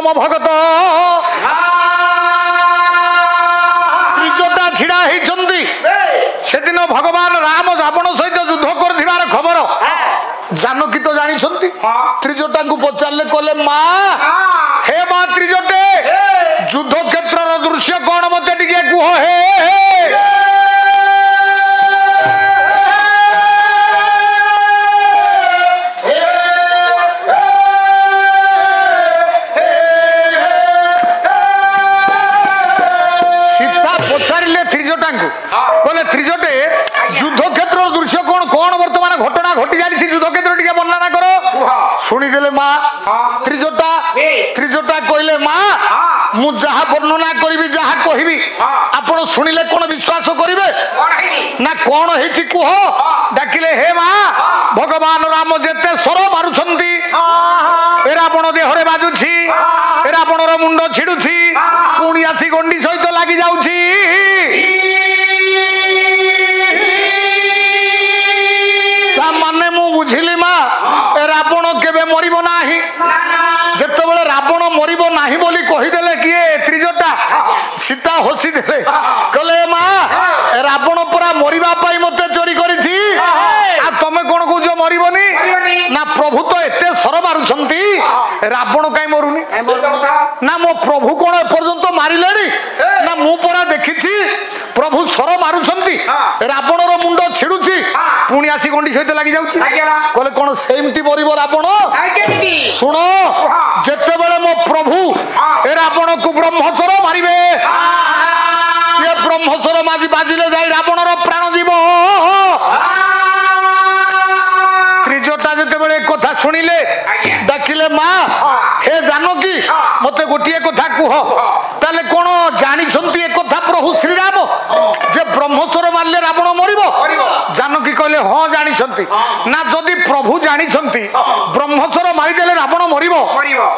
ମୋ ଭଗତ ତ୍ରିଜଟା ଛିଡ଼ା ହେଇଛନ୍ତି। ସେଦିନ ଭଗବାନ ରାମ ରାବଣ ସହିତ ଯୁଦ୍ଧ କରିଥିବାର ଖବର ଜାନକୀ ତ ଜାଣିଛନ୍ତି। ତ୍ରିଜଟାଙ୍କୁ ପଚାରିଲେ କହିଲେ ମା ହେ ମା ତ୍ରିଜଟେ ଯୁଦ୍ଧ କ୍ଷେତ୍ରର ଦୃଶ୍ୟ କଣ ମତେ ଟିକେ କୁହ ହେ ତ୍ରିଜଟାଙ୍କୁ କହିଲେ ତ୍ରିଜଟେ ଯୁଦ୍ଧ କ୍ଷେତ୍ରର ଦୃଶ୍ୟ କଣ କଣ ବର୍ତ୍ତମାନ ଘଟଣା ଘଟି ଯାଇଛି ଯୁଦ୍ଧ କ୍ଷେତ୍ର ଟିକେ ବର୍ଣ୍ଣନା କର। ଶୁଣିଦେଲେ ମା ତ୍ରିଜଟା କହିଲେ ମା ମୁଁ ଯାହା ବର୍ଣ୍ଣନା କରିବି ଯାହା କହିବି ଆପଣ ଶୁଣିଲେ କଣ ବିଶ୍ୱାସ କରିବେ ନା କଣ ହେଇଛି କୁହ। ଡାକିଲେ ହେ ମା ଭଗବାନ ରାମ ଯେତେ ସର ମାରୁଛନ୍ତି ରାବଣ ଦେହରେ ବାଜୁଛି ରାବଣର ମୁଣ୍ଡ ଛିଡୁଛି ପୁଣି ଆସି ଗଣ୍ଡି ସହିତ ଲାଗି ଯାଉଛି। ମାନେ ମୁଁ ବୁଝିଲି ମା ରାବଣ କେବେ ମରିବ ନାହିଁ। ଯେତେବେଳେ ରାବଣ ମରିବ ନାହିଁ ବୋଲି କହିଦେଲେ କିଏ ତ୍ରିଜଟା ସୀତା ହସିଦେଲେ କହିଲେ ମା ରାବଣ ପରା ମରିବା ପାଇଁ ମତେ ଚୋରି କରିଛି ଆଉ ତମେ କଣ କହୁଛ ମରିବନି ନା ପ୍ରଭୁ ତ ଏତେ ସର ମାରୁଛନ୍ତି ରାବଣ କାଇଁ ମରୁନି ନା ମୋ ପ୍ରଭୁ କଣ ଏପର୍ଯ୍ୟନ୍ତ ମାରିଲେଣି ନା ମୁଁ ପରା ଦେଖିଛି ପ୍ରଭୁ ସର ମାରୁଛନ୍ତି ରାବଣର ମୁଣ୍ଡ ଛିଡୁଛି ପୁଣି ଆସି ଗଣ୍ଡି ସହିତ ଲାଗି ଯାଉଛି। କହିଲେ କଣ ସେମିତି ମରିବ ରାବଣ? ଶୁଣ ଯେତେବେଳେ ମୋ ପ୍ରଭୁ ରାବଣକୁ ବ୍ରହ୍ମସର ମାରିବେ ଏ ବ୍ରହ୍ମସର ବାଜିଲେ ଯାଇ ରାବଣର ପ୍ରାଣ ଯିବ। ତ୍ରିଜଟା ଯେତେବେଳେ କଥା ଶୁଣିଲେ ଡାକିଲେ ମା ହେ ଜାନକୀ ମତେ ଗୋଟିଏ କଥା କୁହ ତାହେଲେ କଣ ଜାଣିଛନ୍ତି ଏ କଥା ପ୍ରଭୁ ଶ୍ରୀରାମ ଯେ ବ୍ରହ୍ମସର ମାରିଲେ ରାବଣ ମରିବ? ଜାନକୀ କହିଲେ ହଁ ଜାଣିଛନ୍ତି। ନା ଯଦି ପ୍ରଭୁ ଜାଣିଛନ୍ତି ବ୍ରହ୍ମସର ମାରିଦେଲେ ରାବଣ ମରିବ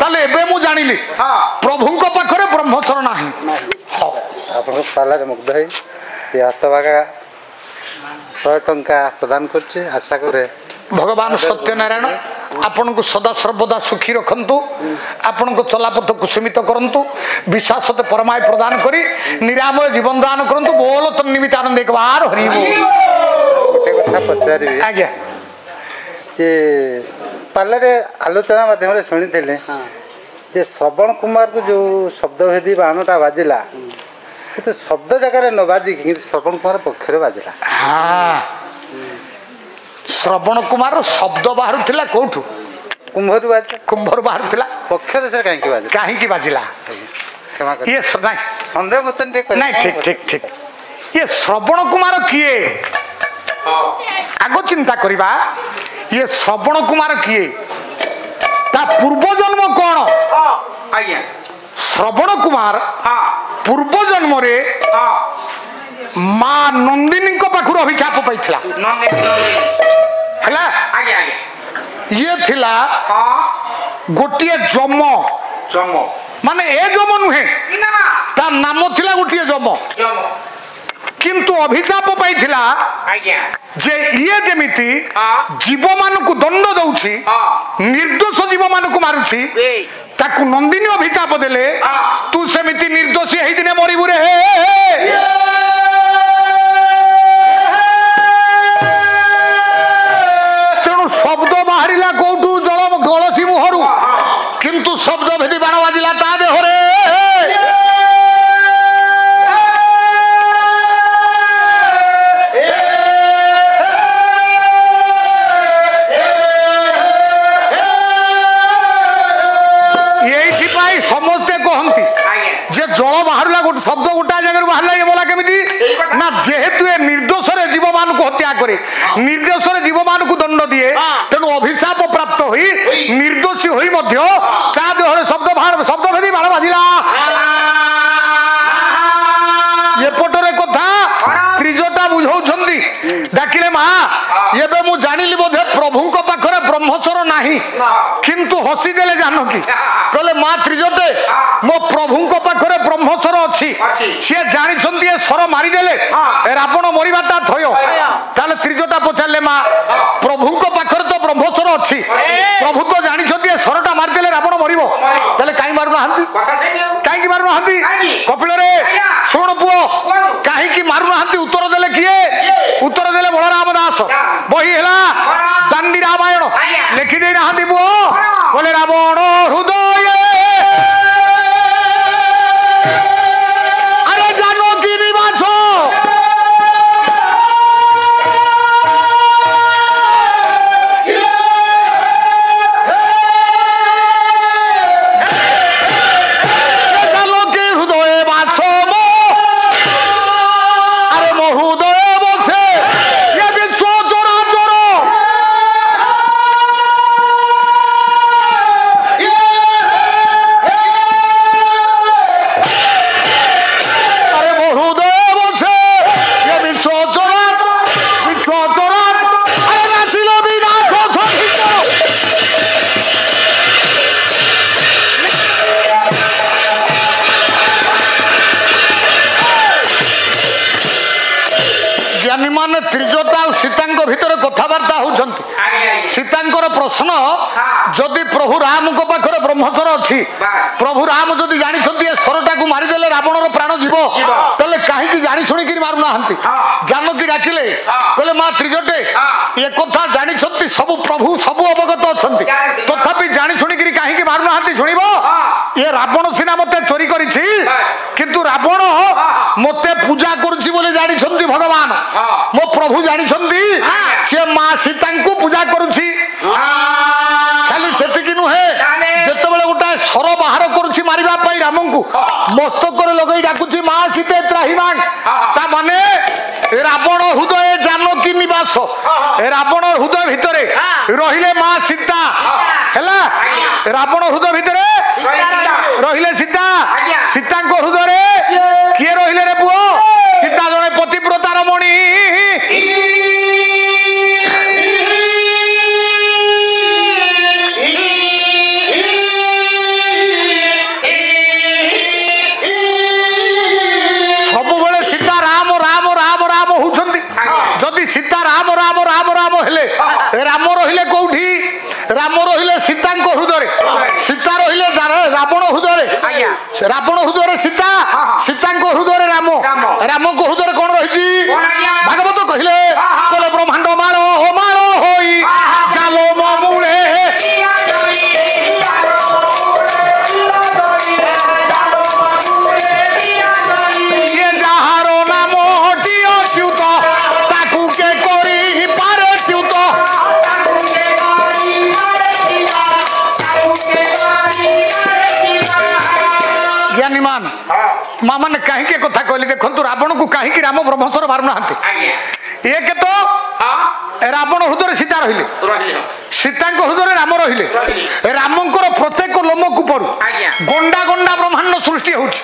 ତାହେଲେ ଏବେ ମୁଁ ଜାଣିଲି ପ୍ରଭୁଙ୍କ ପାଖରେ ବ୍ରହ୍ମସର ନାହିଁ। ଆପଣଙ୍କ ପାଲାରେ ମୁଗ୍ଧ ହେଇ ଏ ହାତଭାଗା 100 ଟଙ୍କା ପ୍ରଦାନ କରୁଛି। ଆଶା କରେ ଭଗବାନ ସତ୍ୟନାରାୟଣ ଆପଣଙ୍କୁ ସଦା ସର୍ବଦା ସୁଖୀ ରଖନ୍ତୁ ଆପଣଙ୍କ ଚଲାପଥ କୁସୁମିତ କରନ୍ତୁ ବିଶ୍ୱାସତେ ପରମାୟ ପ୍ରଦାନ କରି ନିରାମୟ ଜୀବନ ଦାନ କରନ୍ତୁ। ବୋଲ ତ ନିମିତ୍ତ ଆନନ୍ଦ ଏକବାର ହରି ବୋଲ। ଗୋଟେ କଥା ପଚାରିବି ଆଜ୍ଞା ଯେ ପାଲାରେ ଆଲୋଚନା ମାଧ୍ୟମରେ ଶୁଣିଥିଲେ ଯେ ଶ୍ରବଣ କୁମାରକୁ ଯେଉଁ ଶବ୍ଦଭେଦୀ ବାଣଟା ବାଜିଲା କିନ୍ତୁ ଶବ୍ଦ ଜାଗାରେ ନ ବାଜିକି କିନ୍ତୁ ଶ୍ରବଣ କୁମାର ପକ୍ଷରେ ବାଜିଲା। ଶ୍ରବଣ କୁମାର ଶବ୍ଦ ବାହାରୁଥିଲା କୋଉଠୁ? କୁମ୍ଭରୁ ବାହାରୁଥିଲା। ପକ୍ଷ ଦେଶରେ କାହିଁକି ବାଜିଲା? ଇଏ ସନ୍ଦେହ ମୋଚନ ନାଇଁ ଠିକ ଠିକ ଠିକ ଇଏ ଶ୍ରବଣ କୁମାର କିଏ ଆଗ ଚିନ୍ତା କରିବା। ଇଏ ଶ୍ରବଣ କୁମାର କିଏ ତା ପୂର୍ବ ଜନ୍ମ କଣ? ଶ୍ରବଣ କୁମାର ପୂର୍ବ ଜନ୍ମରେ ମା ନନ୍ଦିନୀଙ୍କ ପାଖରୁ ଅଭିଶାପ ପାଇଥିଲା ହେଲା। ଇଏ ଥିଲା ଗୋଟିଏ ଯମ ମାନେ ଏ ଯମ ନୁହେଁ ତା ନାମ ଥିଲା ଗୋଟିଏ ଯମ କିନ୍ତୁ ଅଭିଶାପ ପାଇଥିଲା ଯେ ଇଏ ଯେମିତି ଜୀବମାନଙ୍କୁ ଦଣ୍ଡ ଦଉଛି ନିର୍ଦ୍ଦୋଷ ଜୀବମାନଙ୍କୁ ମାରୁଛି ତାକୁ ନନ୍ଦିନୀ ଅଭିଶାପ ଦେଲେ ତୁ ସେମିତି ନିର୍ଦ୍ଦୋଷୀ ହେଇଦିନେ ମରିବୁ ରେ। ତେଣୁ ଶବ୍ଦ ବାହାରିଲା କୋଉଠୁ? ଜଳ କଳସୀ ମୁହଁରୁ କିନ୍ତୁ ଶବ୍ଦ ଭେଦି ବାଣ ବାଜିଲା ତା ଦେହରେ। এইଥିପାଇଁ ସମସ୍ତେ କହନ୍ତି ଯେ ଜଳ ବାହାରିଲା ଗୋଟେ ଶବ୍ଦ ଗୋଟାଏ ଜାଗାରୁ ବାହାରିଲା ଏ ବୋଲା କେମିତି ନା ଯେହେତୁ ଏ ନିର୍ଦ୍ଦୋଷରେ ଜୀବମାନଙ୍କୁ ହତ୍ୟା କରେ ନିର୍ଦ୍ଦୋଷରେ ଜୀବମାନଙ୍କୁ ଦଣ୍ଡ ଦିଏ ତେଣୁ ଅଭିଶାପ ପ୍ରାପ୍ତ ହୋଇ ନିର୍ଦ୍ଦୋଷୀ ହୋଇ ମଧ୍ୟ ତା ଦେହରେ ଶବ୍ଦ ଭେଦି ବାଣ ବାଜିଲା। ଏପଟରେ କଥା ତ୍ରିଜଟା ବୁଝଉଛନ୍ତି ଡାକିଲେ ମା ଏବେ ମୁଁ ଜାଣିଲି ବୋଧେ ପ୍ରଭୁଙ୍କ ପାଖରେ ବ୍ରହ୍ମସର ନାହିଁ କିନ୍ତୁ ହସିଦେଲେ ଜାନକୀ କହିଲେ ମା ତ୍ରିଜଟେ ମୋ ପ୍ରଭୁଙ୍କ ପାଖରେ ବ୍ରହ୍ମସର ଅଛି ସିଏ ଜାଣିଛନ୍ତି ଏ ସର ମାରିଦେଲେ ରାବଣ ମରିବା ତା ଥୟ। ତାହେଲେ ତ୍ରିଜଟା ପଚାରିଲେ ମା ପ୍ରଭୁଙ୍କ ପାଖରେ ତ ବ୍ରହ୍ମସର ଅଛି ପ୍ରଭୁ ତ ଜାଣିଛନ୍ତି ଏ ସରଟା ମାରିଦେଲେ ରାବଣ ମରିବ ତାହେଲେ କାହିଁ ମାରୁନାହାନ୍ତି? राम दास बही है दांडी रामायण लिखिदे ना पुओ बोले रावण हृदय अरे जानकी निवास त्रिजटा सीता भितर कथबार्ता होती सीता प्रश्न जदि प्रभु राम को पाखरे ब्रह्मचर अच्छी प्रभु राम जदि जानी सरटा को मारिदेले रावण प्राण जीव तेल कहीं जानी शुणिक मारुना जानकी डाकिले कहले माँ त्रिजटे ये कथा जानी सब प्रभु सब अवगत अच्छा तथापि जानी शुणिक कहीं मारुना शुणव ये रावण सीना मत चोरी कर किंतु रावण मते पूजा करुच्ची बोले जानी भगवान मो प्रभु जानी सी माँ सीता को पूजा करुच्ची खाली से नुहे जिते गोटे सर बाहर करुच्ची मारिबा राम को मस्तक लगे डाकुची माँ सीते त्राहिमांग ता माने रावण हृदय जानकी निवास रावण हृदय भितरे रहिले माँ सीता हैला रावण हृदय भितरे रहिले सीता सीता हृदय किए रहिले रे पुओ सीता जड़े पतिव्रता रमणी सबुबले सीता राम राम राम राम होउछंती जदि सीता राम राम राम राम हेले राम रहिले कोठी राम रहिले सीता हृदय सीता रहिले रावण हृदय रावण हृदय सीता सीता हृदय राम राम को हृदय कौन रही भागवत कहले बोले ब्रह्मांड मारो होई जालो मूले ये जहारो नाम हटी अच्युत ताकू के करी पारे च्युत ज्ञानीमान माँ मैंने कहीं कथा कहली देखु रावण को कहीं राम ब्रह्मचर मारुना एक तो रावण हृदय सीता रहिले सीता हृदय राम रहिले रामंकर प्रत्येक लोमकूपर गंडा गंडा ब्रह्मांड सृष्टि होती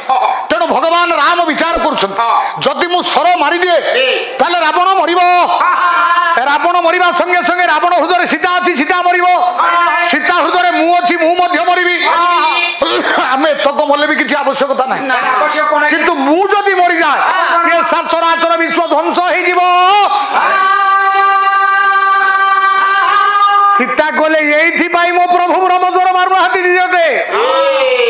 तेणु भगवान राम विचार करुँच मु सर मारिदिए ताले रावण मर रावण मरवा संगे संगे रावण हृदय सीता अच्छी सीता मर सीता हृदय मु अच्छी मु मरबी आम एतक मरले भी किसी आवश्यकता ना किंतु मु जदि मरी जाए ये चराचर विश्व ध्वंस हो सीता कहले यही मो प्रभु ब्रह्मचर मारुना त्रिजटे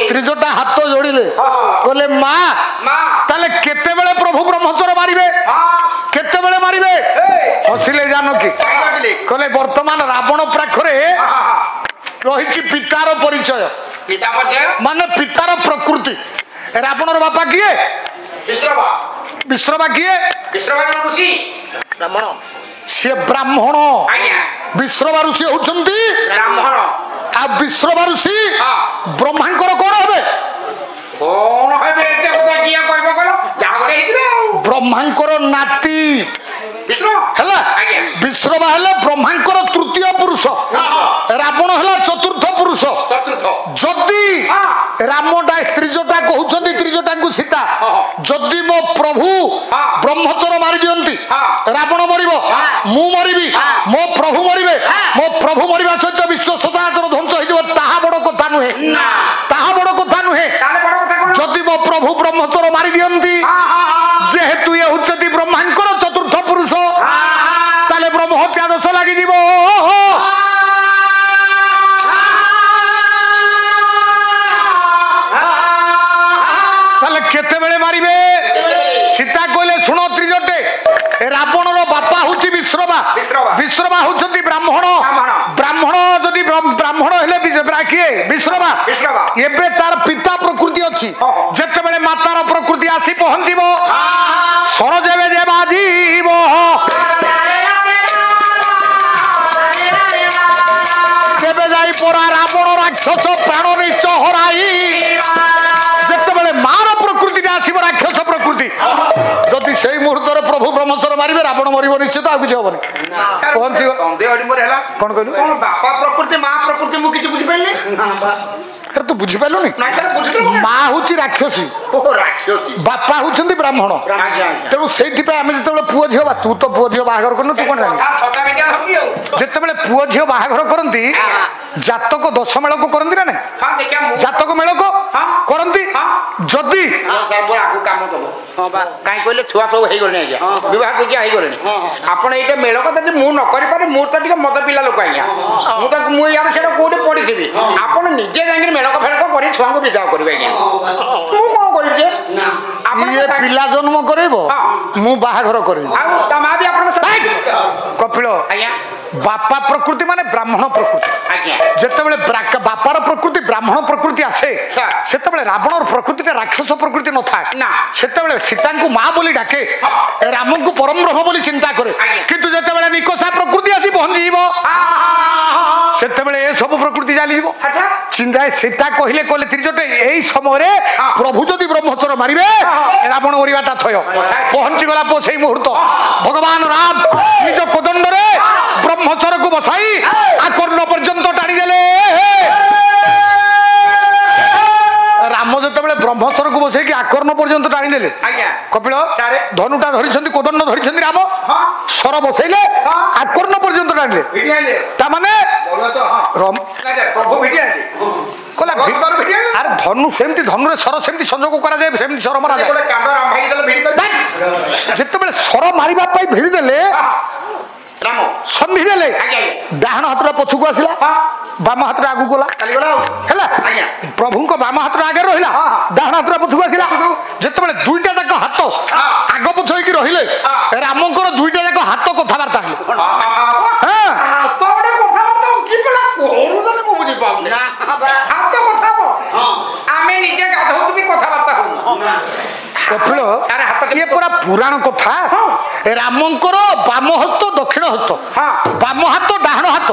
त्रिजटा हाथ जोड़िले कहले माँ ताले केते बेले प्रभु ब्रह्मचर मारिबे केते बेले मारिबे हसिले जानकी कहले वर्तमान रावण पाखरे रही पितार परिचय माने पितार प्रकृति रावणर बापा किए विश्रवा किए ब्राह्मण सी ब्राह्मण विश्रवा ऋषि होउछंती ब्राह्मण आ विश्रवा ऋषि ब्रह्मांकर कौन हेबे ब्रह्मांकर नाती विश्रवा हेले ब्रह्मांकर तृतीय पुरुष रावण हेला चतुर्थ पुरुष जदि रामटा त्रिजटा कहउछंती त्रिजटा को सीता जदि मो प्रभु ब्रह्मचर मारि दियंती रावण मरिबो मु मरिबी मो प्रभु मरिबे मो प्रभु मरिबा सहित विश्व सदाचर ध्वंस होइदिबो ताहा बड़ कथा नुहे ताहा बड़ कथा नुहे जदि मो प्रभु ब्रह्मचर मारि दियंती जेहेतु ये होउछंती ब्रह्मांकर चतुर्थ पुरुष ताले ब्रह्म हत्या दोष लागि दिबो ताले केते बेले मारिबे सीता कहले सुनो त्रिजटे रावणर बापा होउची विश्रवा विश्रवा होउछंती ब्राह्मण ब्राह्मण जदि ब्राह्मण हेले किए विश्रवा एबे तार पिता प्रकृति अछि जते बेले मातार प्रकृति आसी पहुंचीबो सर जेबे जे बाजीबो केबे जाई परा रावण राक्षस प्राण निश्चय हराई जते बेले मार प्रकृति आसीबो राक्षस प्रकृति जदि सेई मुहूर्त प्रभु ब्रह्मचर मारिबे रावण मरिबो निश्चित आ किछ होबनी पहुंची कोन कहलु बापा प्रकृति मां प्रकृति मु किछ बुझि पइले अरे तू बुझी पाइलु नी मां होची राक्षसी बापा होचंदी ब्राह्मण तेणु सेइथि पे आमे जते पुओ झियो तू तो पुओ झियो बाहागर करनु तू कोन जानि जते बेले पुओ झियो बाहागर करंती जातक दश मेल को करंती ना जातक मेल को करंती जदी काई कहले छुआ सब हे गले आज्ञा विवाह के हे गले आपण एटा मेल को जदी मु न करि पारे मु त टिके मद पिला लोक आज्ञा मु यार सेटा कोडे पड़ी थिबी आपण निजे जांगे मेल को फेल को करी छुआ को विदा करबे आज्ञा तू कोन करि जे आपण ये पिला जन्म करैबो मु बाहागर करैबो आ तमा भी आपण कपिल आज्ञा बापा प्रकृति माने ब्राह्मण प्रकृति आज्ञा जते बेले बापार प्रकृति ब्राह्मण प्रकृति आसे सेते बेले रावण प्रकृति राक्षस प्रकृति न था ना सेते बेले सीता को मां बोली डाके राम को परम ब्रह्म बोली चिंता करे किंतु जते बेले निकोसा प्रकृति आसी पहुंच जीवो सेते बेले ए सब प्रकृति जाली जीवो अच्छा चिंता सीता कहिले कोले त्रिजटे एई समय रे प्रभु जदि ब्रह्मचर मारिबे रावण मरिबाटा थय पहुंची गला पोसई मुहूर्त भगवान राम निज कोदंड रे ब्रह्मचर को बसाई आकर्ण पर्यंत टाणी देले राम जते बेले ब्रह्मचर को बसाई कि आकर्ण पर्यंत टाणी देले कपिल धनुटा धरिछंती कोदंड धरिछंती राम सर बसैले आकर्ण पर्यंत टाणीले ता माने प्रभु भिडियाले कोला अरे धनु सेमती धनु रे सर सेमती संजोग करा जाय सेमती सर मारा जाय कांड राम भाई देले भिडी जते बेले सर मारिबा पई भिडी देले राम संधि देले डाहण हाथ रे पछु को आसिला बाम हाथ रे आगु गोला चली गला हैला प्रभु को बाम हाथ रे आगे रहिला डाहण हाथ रे पछु को आसिला जते बेले दुईटा जाक हाथ आगो पछु होई कि रहिले रामंकर दुईटा जाक हाथ कथा वार्ता हां तो बडे कथा बार्ता की पला कोरु दने मु बुझी पाउनी हाथ कथा बो आमे निजे गाधौ भी कथा बार्ता हो कपिल ये पूरा पुराण कथा रामंकर बाम हस्त दक्षिण हस्त बाम हाथ डाहण हाथ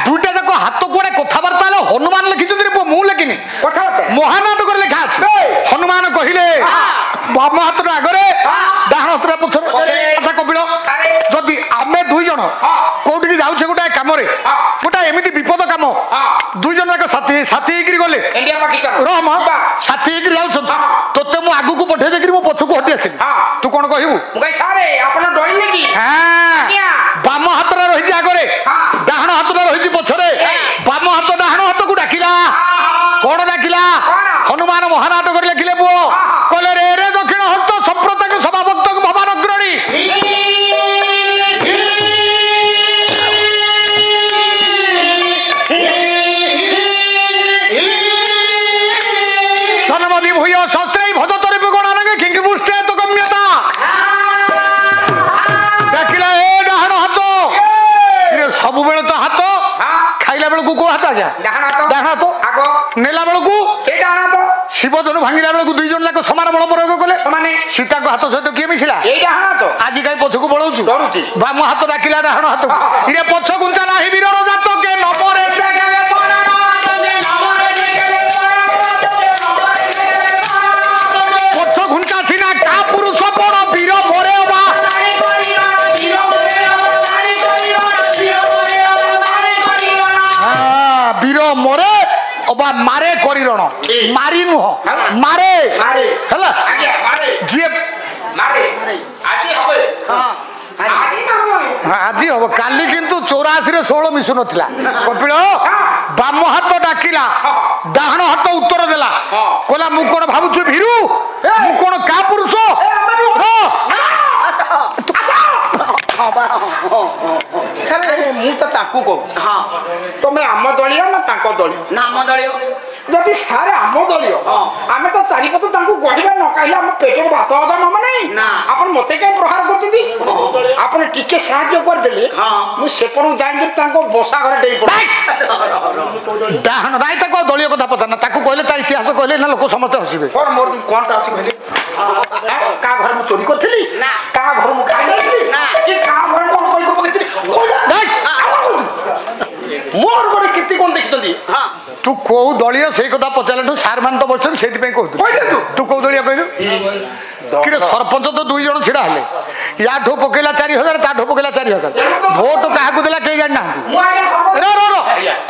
दुईटा जाक हाथ कोड़े कथबार्ता हनुमान लिखिं मु लिखिनी महानाटक लिखा हनुमान कहले बाम हाथ आगे डाहण हाथ पछर अच्छा कपिल जदि आमे दुई जन कोठी जाऊे गोटे कम गोटा एमती विपद कम दुई जन जाक साथी साथी गले रम साथी जाऊँ तोते मु आगू पठे देकर मो पछक हटी आसि तू कौन कहबू बाम हाथ रही आगे डाहण हाथ रही पछरे बाम हाथ डाहण हाथ को डाकिला कौन डाकिला हनुमान महानाटक लिखिले पुओ कहले रे रे दक्षिण हस्त संप्रदाय सभा भक्त भवान अग्रणी सनमदि भूय शस्त्रै भजतरे गणानगे किंग मुष्टे तो गम्यता डाकिला ए डाहण हाथ रे सब बेले तो हाथ खाइला बेलू को हाथ आजा डाहण हाथ नेला बेलू शिव धनु भांगिला बेलू दुई जन जाक समान बल प्रयोग कले सीता को हाथ सहित किए मिशिला आज कहीं पछकू बड़ौचु बाम हाथ डाकिला डाहण हाथ इरे पछ गुंचा नाही वीरर जात के नमरे पछ गुंचा सिना का पुरुष बड़ वीर मरे वीर मरे अबा मारे करिरण मारी नुह मारे हैला जी मारे आज हम काली किंतु 84 रे 16 मिसु नथिला कपिल बाम हाथ डाकिला डाहण हाथ उत्तर देला कहला मु कोन भाबुछु भीरू मु कोन का पुरुष मु तो ताकू कहू तुम्हें आम दलिया ना ताको दलिया ना आम दलिया ଯଦି ସାର୍ ଆମ ଦଳୀୟ ଆମେ ତ ଚାରିପଟ ତାଙ୍କୁ କହିବା ନ କହିଲେ ଆମ ପେଟରେ ଭାତ ହଜମ ହବ ନାହିଁ। ଆପଣ ମତେ କାହିଁ ପ୍ରହାର କରୁଛନ୍ତି? ଆପଣ ଟିକେ ସାହାଯ୍ୟ କରିଦେଲେ ମୁଁ ସେପଟକୁ ଯାଇକି ତାଙ୍କ ବସା ଘରେ ଡେଇ ପଡେ। ଡାହାଣ ନାଇଁ ତାକୁ ଦଳୀୟ କଥା ପଚାର ତାକୁ କହିଲେ ତା ଇତିହାସ କହିଲେ ନା ଲୋକ ସମସ୍ତେ ହସିବେ। ମୋର କଣଟା ଅଛି କହିଲେ? କାହା ଘରେ ମୁଁ ଚୋରି କରିଥିଲି? କାହା ଘରେ ମୁଁ ଖାଇ ଯାଇଥିଲି? କାହା ଘରେ କଣ କରି ପକେଇଥିଲି? ମୋର ଗୋଟେ କୀର୍ତ୍ତି କଣ ଦେଖିଛନ୍ତି? ତୁ କୋଉ ଦଳୀୟ ସେଇ କଥା ପଚାରିଲାଠୁ ସାର୍ ମାନେ ତ ବସିଛନ୍ତି ସେଇଥିପାଇଁ କହୁଛୁ। ତୁ କୋଉ ଦଳୀୟ କହିଲୁ? କିରେ ସରପଞ୍ଚ ତ 2 ଜଣ ଛିଡା ହେଲେ, ୟାଠୁ ପକେଇଲା 4000 ତାଠୁ ପକେଇଲା 4000 ଭୋଟ କାହାକୁ ଦେଲା କେହି ଜାଣିନାହାନ୍ତି।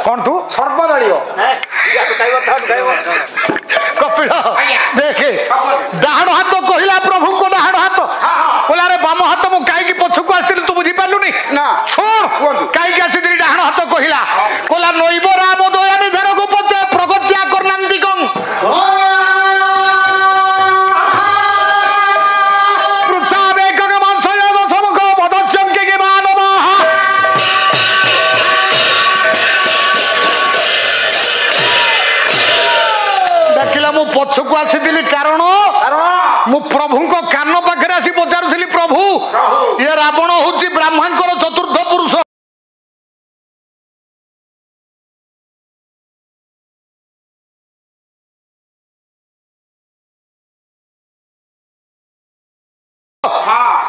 କଣ ତୁ ସର୍ବଦଳୀୟ କପିଳ ଦେଖେ ଡାହାଣ ହାତ କହିଲା ପ୍ରଭୁଙ୍କ ଡାହାଣ ହାତ କହିଲା ରେ ବାମ ହାତ ମୁଁ କାହିଁକି ପଛକୁ ଆସିଥିଲି ତୁ ବୁଝିପାରିଲୁନି? ଶୁଣ କାହିଁକି ଆସିଥିଲି ଡାହାଣ ହାତ କହିଲା କହିଲା ନଇବ ରାମ ଦୟା ନିଧାରକୁ ପତେ ପ୍ରଗତ୍ୟା କରନାନ୍ତି କଂ ପଛକୁ ଆସିଥିଲି କାରଣ ମୁଁ ପ୍ରଭୁଙ୍କ କାନ ପାଖରେ ଆସି ପଚାରୁଥିଲି ପ୍ରଭୁ ଇଏ ରାବଣ ହଉଛି ବ୍ରହ୍ମାଙ୍କର ଚତୁର୍ଥ ପୁରୁଷ।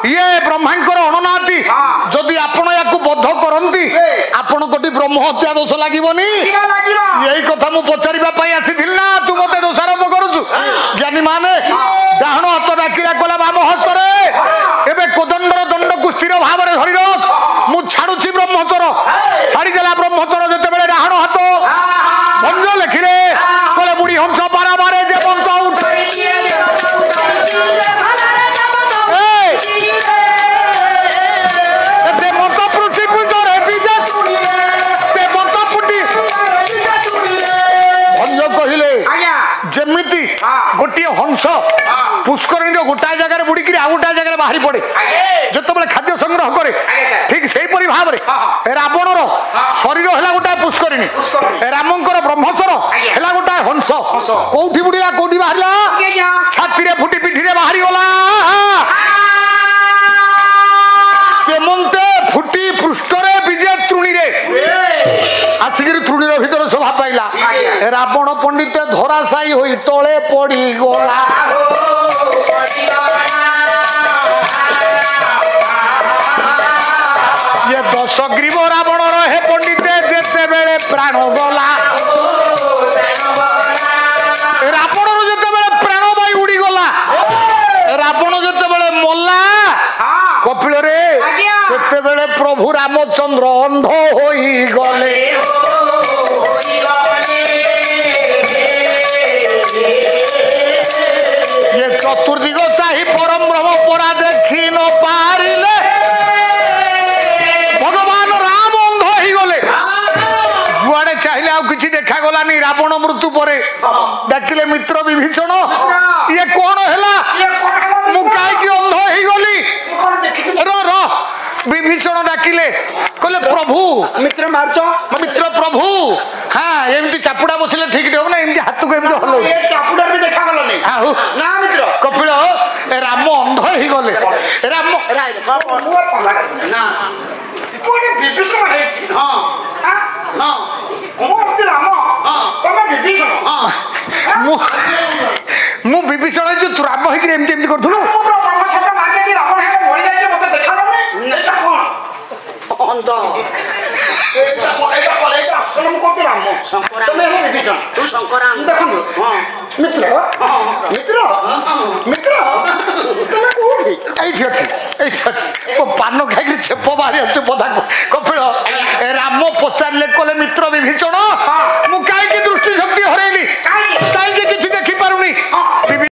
ଇଏ ବ୍ରହ୍ମାଙ୍କର ଅଣନାହାନ୍ତି ଯଦି ଆପଣ ୟାକୁ ବଦ୍ଧ କରନ୍ତି ଆପଣ କୋଟି ବ୍ରହ୍ମ ହତ୍ୟା ଦୋଷ ଲାଗିବନି? ଏଇ କଥା ମୁଁ ପଚାରିବା ପାଇଁ ଆସିଥିଲି ନା ତୁ ମତେ ଦୋଷାରୋପ କରୁଛୁ? ଜ୍ଞାନୀ ମାନେ ଡାହାଣ ହାତ ଡାକିଲା କଲା ବାମ ହସ୍ତରେ ଏବେ କୋଦଣ୍ଡର ଦଣ୍ଡକୁ ସ୍ଥିର ଭାବରେ ଧରି ରଖ ମୁଁ ଛାଡୁଛି ବ୍ରହ୍ମଚର। ଛାଡିଦେଲା ବ୍ରହ୍ମଚର ଯେତେବେଳେ ଡାହାଣ ହାତ ଭଞ୍ଜ ଲେଖିଲେ କହିଲେ ବୁଢୀ ହଂସ ପାରାବାରେ ଯେ ବଂଶ ଉଠେ ଯେମିତି ଗୋଟିଏ ହଂସ ପୁଷ୍କରିଣୀର ଗୋଟାଏ ଜାଗାରେ ବୁଡିକିରି ଆଉ ଗୋଟାଏ ଜାଗାରେ ବାହାରି ପଡେ ଯେତେବେଳେ ଖାଦ୍ୟ ସଂଗ୍ରହ କରେ ଠିକ ସେଇପରି ଭାବରେ ରାବଣର ଶରୀର ହେଲା ଗୋଟାଏ ପୁଷ୍କରିଣୀ ରାମଙ୍କର ବ୍ରହ୍ମଚର ହେଲା ଗୋଟାଏ ହଂସ। କୋଉଠି ବୁଡିଲା କୋଉଠି ବାହାରିଲା? ଛାତିରେ ଫୁଟି ପିଠିରେ ବାହାରିଗଲା। ତେମନ୍ତେ ଫୁଟି ପୃଷ୍ଠରେ ବିଜେ ତୃଣୀରେ ଆସିକିରି ତୃଣୀର ଭିତରେ ଶୋଭା ପାଇଲା। ରାବଣ ପଣ୍ଡିତ ଧରାଶାୟୀ ହୋଇ ତଳେ ପଡିଗଲା। ଇଏ 10 ଗ୍ରୀବ ରାବଣର ହେ ପଣ୍ଡିତେ ଯେତେବେଳେ ପ୍ରାଣ ଗଲା ରାବଣର ଯେତେବେଳେ ପ୍ରାଣ ବାୟୁ ଉଡିଗଲା ରାବଣ ଯେତେବେଳେ ମଲା କପିଳରେ ସେତେବେଳେ ପ୍ରଭୁ ରାମଚନ୍ଦ୍ର ଅନ୍ଧ ହୋଇଗଲେ। ଚତୁର୍ଦିଗ ଚାହିଁ ପରମ ବ୍ରହ୍ମ ପରା ଦେଖି ନ ପାରିଲେ ଭଗବାନ ରାମ ଅନ୍ଧ ହେଇଗଲେ। ଯୁଆଡେ ଚାହିଁଲେ ଆଉ କିଛି ଦେଖାଗଲାନି। ରାବଣ ମୃତ୍ୟୁ ପରେ ଡାକିଲେ ମିତ୍ର ବିଭୀଷଣ ଇଏ କଣ ହେଲା ମୁଁ କାହିଁକି ଅନ୍ଧ ହେଇଗଲି? ବିଭୀଷଣ ଡାକିଲେ କହିଲେ ପ୍ରଭୁ ମିତ୍ର ମାରୁଛ ମିତ୍ର ପ୍ରଭୁ ହଁ ଏମିତି ଚାପୁଡା ବସିଲେ ଠିକ ହବ ନା ଏମିତି ହାତକୁ ଏମିତି ହଲଉଛି କପିଳ ରାମ ଅନ୍ଧ ହେଇଗଲେ। ରାମ ମୁଁ ବିଭୀଷଣ ହେଇଛୁ ତୁ ରାମ ହେଇକି ଏମିତି ଏମିତି କରୁଥିଲୁ। ପାନ ଖାଇକି ଛେପ ବାହାରି ଅଛି ପଦାକୁ। କପିଳ ରାମ ପଚାରିଲେ କଲେ ମିତ୍ର ବିଭୀଷଣ